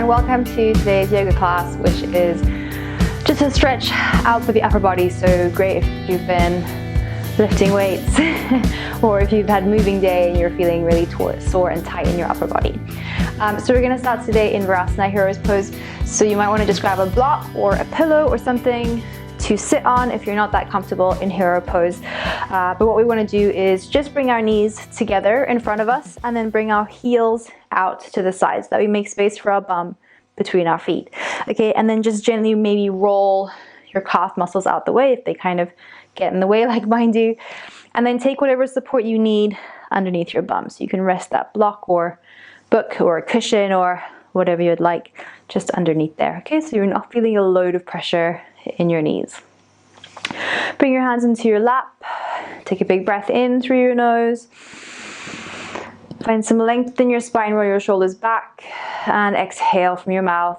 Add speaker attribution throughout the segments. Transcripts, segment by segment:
Speaker 1: and welcome to today's yoga class, which is just a stretch out for the upper body. So great if you've been lifting weights or if you've had a moving day and you're feeling really sore and tight in your upper body. So we're going to start today in Shavasana, hero's pose. So you might want to just grab a block or a pillow or something to sit on if you're not that comfortable in hero pose. But what we want to do is just bring our knees together in front of us and then bring our heels out to the sides, that we make space for our bum between our feet. Okay, and then just gently maybe roll your calf muscles out the way if they kind of get in the way like mine do. And then take whatever support you need underneath your bum. So you can rest that block or book or a cushion or whatever you'd like just underneath there. Okay, so you're not feeling a load of pressure in your knees. Bring your hands into your lap. Take a big breath in through your nose. Find some length in your spine, roll your shoulders back, and exhale from your mouth.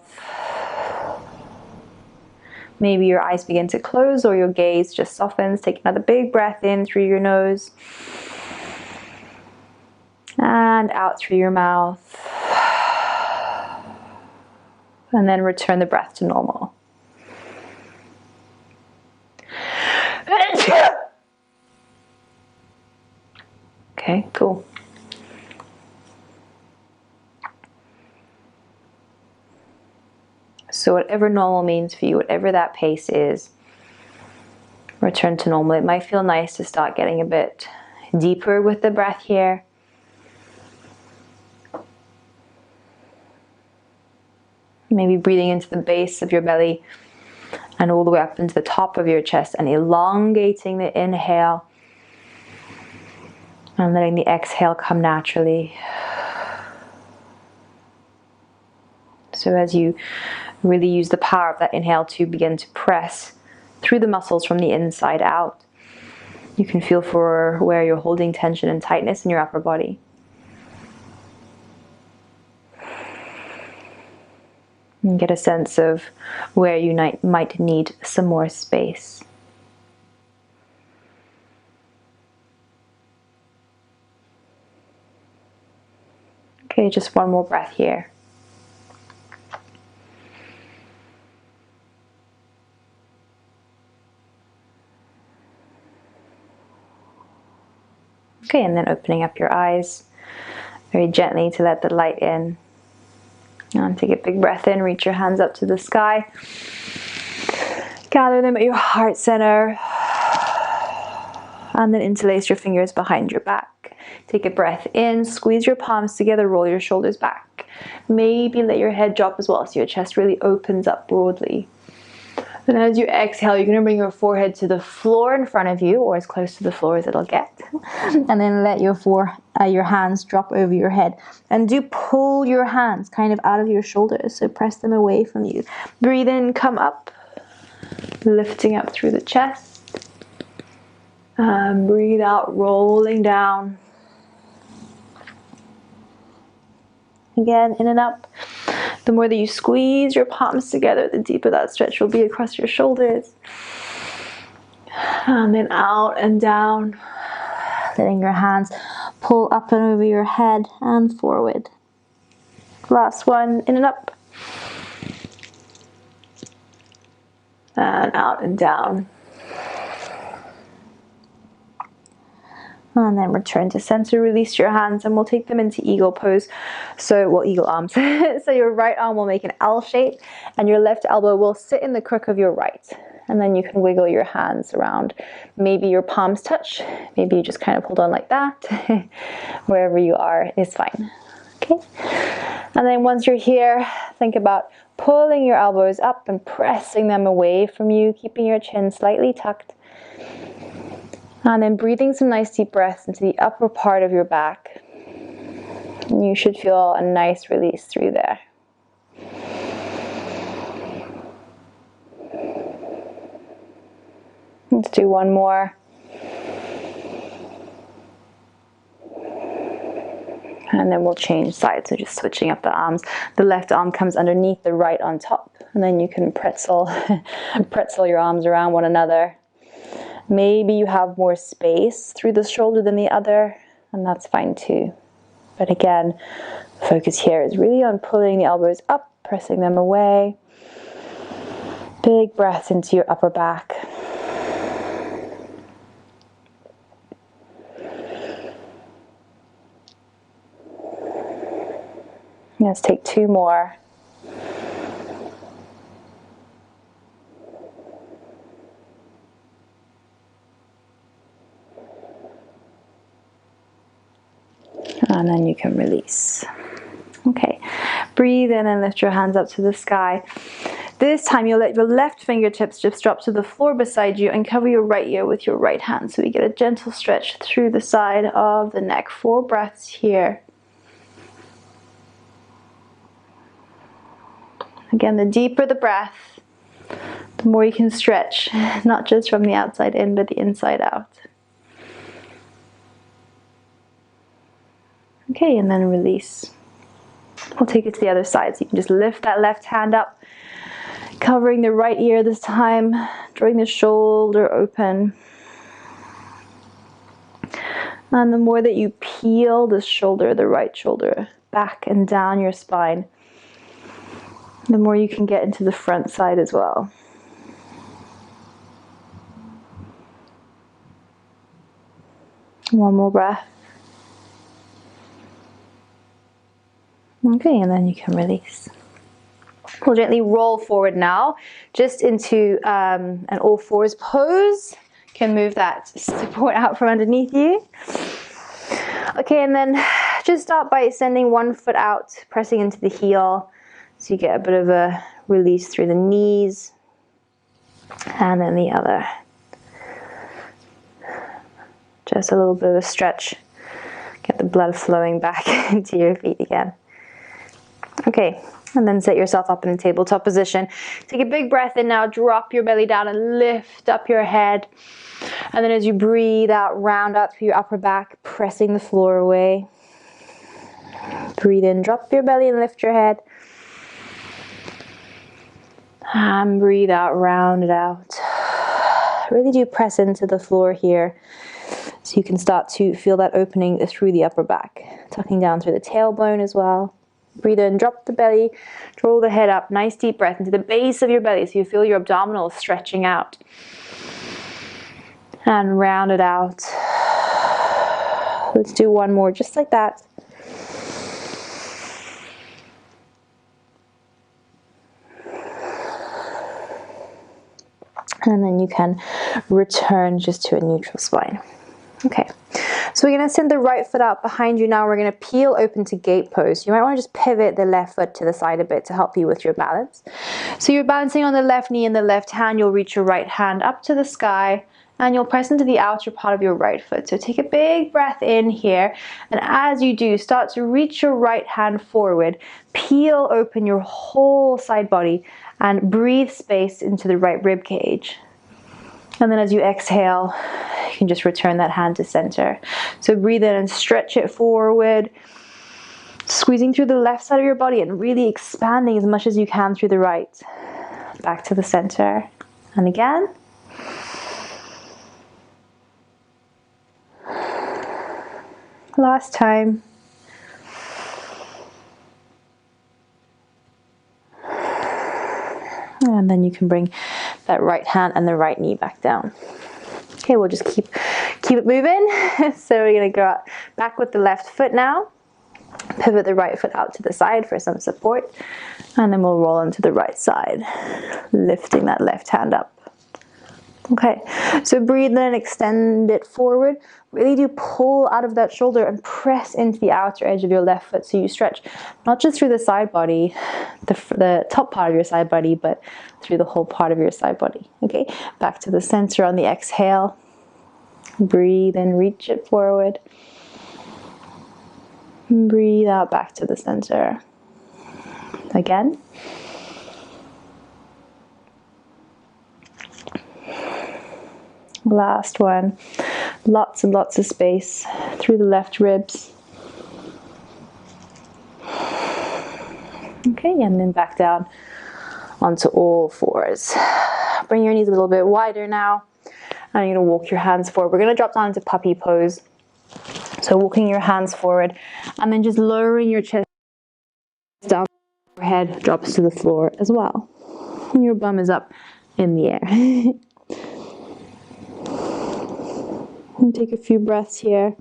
Speaker 1: Maybe your eyes begin to close or your gaze just softens. Take another big breath in through your nose and out through your mouth. And then return the breath to normal. Okay, cool. So whatever normal means for you, whatever that pace is, return to normal. It might feel nice to start getting a bit deeper with the breath here. Maybe breathing into the base of your belly and all the way up into the top of your chest and elongating the inhale and letting the exhale come naturally. So as you really use the power of that inhale to begin to press through the muscles from the inside out, you can feel for where you're holding tension and tightness in your upper body. And get a sense of where you might need some more space. Okay, just one more breath here. Okay, and then opening up your eyes very gently to let the light in. And take a big breath in, reach your hands up to the sky. Gather them at your heart center. And then interlace your fingers behind your back. Take a breath in, squeeze your palms together, roll your shoulders back. Maybe let your head drop as well so your chest really opens up broadly. And as you exhale, you're going to bring your forehead to the floor in front of you, or as close to the floor as it'll get. And then let your hands drop over your head. And do pull your hands kind of out of your shoulders, so press them away from you. Breathe in, come up, lifting up through the chest. Breathe out, rolling down. Again, in and up. The more that you squeeze your palms together, the deeper that stretch will be across your shoulders. And then out and down. Letting your hands pull up and over your head and forward. Last one, in and up. And out and down. And then return to center, release your hands, and we'll take them into eagle pose. Eagle arms. So your right arm will make an L shape, and your left elbow will sit in the crook of your right. And then you can wiggle your hands around. Maybe your palms touch. Maybe you just kind of hold on like that. Wherever you are is fine. Okay. And then once you're here, think about pulling your elbows up and pressing them away from you, keeping your chin slightly tucked. And then breathing some nice deep breaths into the upper part of your back. And you should feel a nice release through there. Let's do one more. And then we'll change sides, so just switching up the arms. The left arm comes underneath, the right on top. And then you can pretzel your arms around one another. Maybe you have more space through the shoulder than the other, and that's fine too. But again, focus here is really on pulling the elbows up pressing them away. Big breath into your upper back. Let's take 2 more. And then you can release. Okay, breathe in and lift your hands up to the sky. This time you'll let your left fingertips just drop to the floor beside you and cover your right ear with your right hand. So we get a gentle stretch through the side of the neck. 4 breaths here. Again, the deeper the breath, the more you can stretch, not just from the outside in, but the inside out. Okay, and then release. We'll take it to the other side. So you can just lift that left hand up, covering the right ear this time, drawing the shoulder open. And the more that you peel the shoulder, the right shoulder, back and down your spine, the more you can get into the front side as well. One more breath. Okay, and then you can release. We'll gently roll forward now, just into an all fours pose. You can move that support out from underneath you. Okay, and then just start by sending one foot out, pressing into the heel, so you get a bit of a release through the knees, and then the other. Just a little bit of a stretch. Get the blood flowing back into your feet again. Okay, and then set yourself up in a tabletop position. Take a big breath in now, drop your belly down and lift up your head. And then as you breathe out, round out through your upper back, pressing the floor away. Breathe in, drop your belly and lift your head. And breathe out, round it out. Really do press into the floor here, so you can start to feel that opening through the upper back. Tucking down through the tailbone as well. Breathe in, drop the belly, draw the head up, nice deep breath into the base of your belly so you feel your abdominals stretching out. And round it out. Let's do one more just like that. And then you can return just to a neutral spine. Okay, so we're going to send the right foot out behind you now. We're going to peel open to gate pose. You might want to just pivot the left foot to the side a bit to help you with your balance. So you're balancing on the left knee and the left hand. You'll reach your right hand up to the sky and you'll press into the outer part of your right foot. So take a big breath in here, and as you do, start to reach your right hand forward. Peel open your whole side body and breathe space into the right rib cage. And then as you exhale, you can just return that hand to center. So breathe in and stretch it forward, squeezing through the left side of your body and really expanding as much as you can through the right. Back to the center. And again. Last time. And then you can bring that right hand and the right knee back down. Okay, we'll just keep it moving. So we're going to go back with the left foot now. Pivot the right foot out to the side for some support. And then we'll roll into the right side, lifting that left hand up. Okay, so breathe in and extend it forward. Really do pull out of that shoulder and press into the outer edge of your left foot so you stretch not just through the side body, the top part of your side body, but through the whole part of your side body. Okay, back to the center on the exhale. Breathe and reach it forward. Breathe out back to the center. Again. Last one. Lots and lots of space through the left ribs. Okay, and then back down onto all fours. Bring your knees a little bit wider now. And you're going to walk your hands forward. We're going to drop down into puppy pose. So walking your hands forward and then just lowering your chest down head drops to the floor as well. And your bum is up in the air. And take a few breaths here.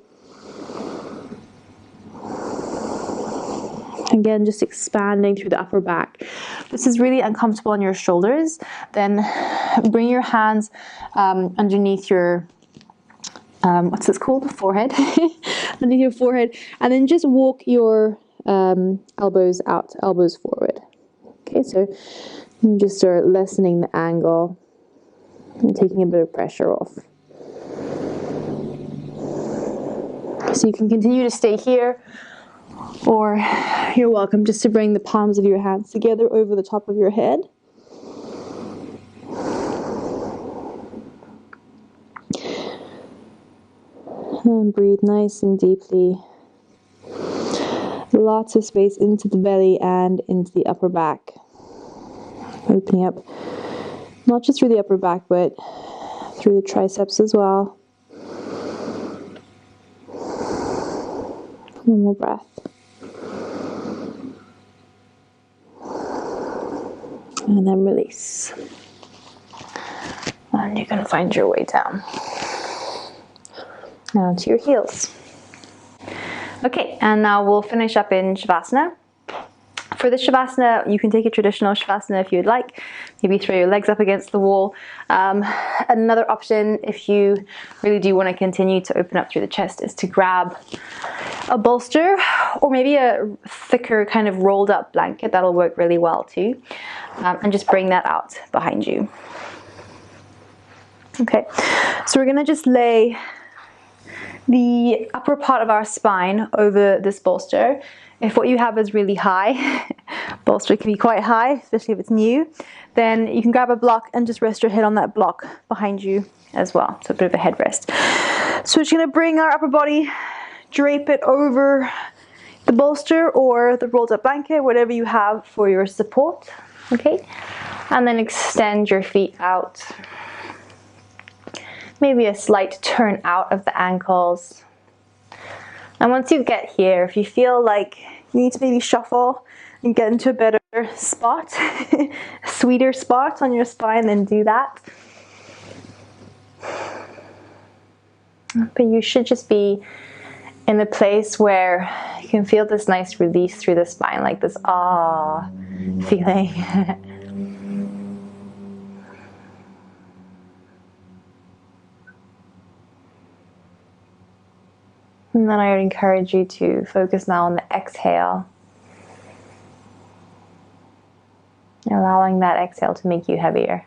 Speaker 1: Again, just expanding through the upper back. If this is really uncomfortable on your shoulders, then bring your hands underneath your, what's this called? Forehead. Underneath your forehead. And then just walk your elbows out, elbows forward. Okay, so you just start lessening the angle and taking a bit of pressure off. So you can continue to stay here, or you're welcome just to bring the palms of your hands together over the top of your head. And breathe nice and deeply. Lots of space into the belly and into the upper back. Opening up, not just through the upper back, but through the triceps as well. One more breath. And then release. And you can find your way down. Now to your heels. Okay, and now we'll finish up in Shavasana. For the Shavasana, you can take a traditional Shavasana if you'd like. Maybe throw your legs up against the wall. Another option, if you really do want to continue to open up through the chest, is to grab a bolster or maybe a thicker kind of rolled up blanket. That'll work really well too. And just bring that out behind you. Okay, so we're going to just lay the upper part of our spine over this bolster. If what you have is really high, bolster can be quite high, especially if it's new, then you can grab a block and just rest your head on that block behind you as well. So a bit of a headrest. So we're just going to bring our upper body, drape it over the bolster or the rolled up blanket, whatever you have for your support. Okay, and then extend your feet out. Maybe a slight turn out of the ankles. And once you get here, if you feel like you need to maybe shuffle and get into a better spot, a sweeter spot on your spine, then do that. But you should just be in a place where you can feel this nice release through the spine, like this ah feeling. And then I would encourage you to focus now on the exhale. Allowing that exhale to make you heavier.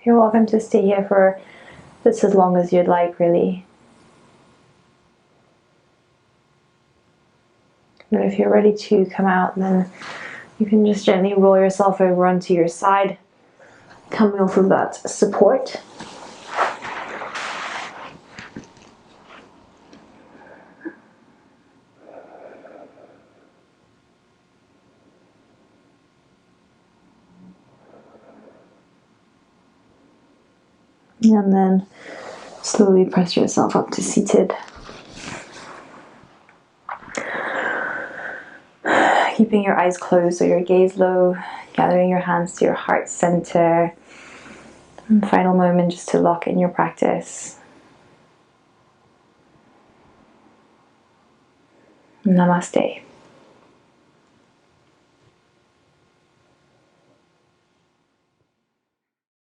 Speaker 1: You're welcome to stay here for just as long as you'd like, really. And if you're ready to come out, then you can just gently roll yourself over onto your side coming off of that support. And then slowly press yourself up to seated. Keeping your eyes closed, so your gaze low, gathering your hands to your heart center. And final moment just to lock in your practice. Namaste.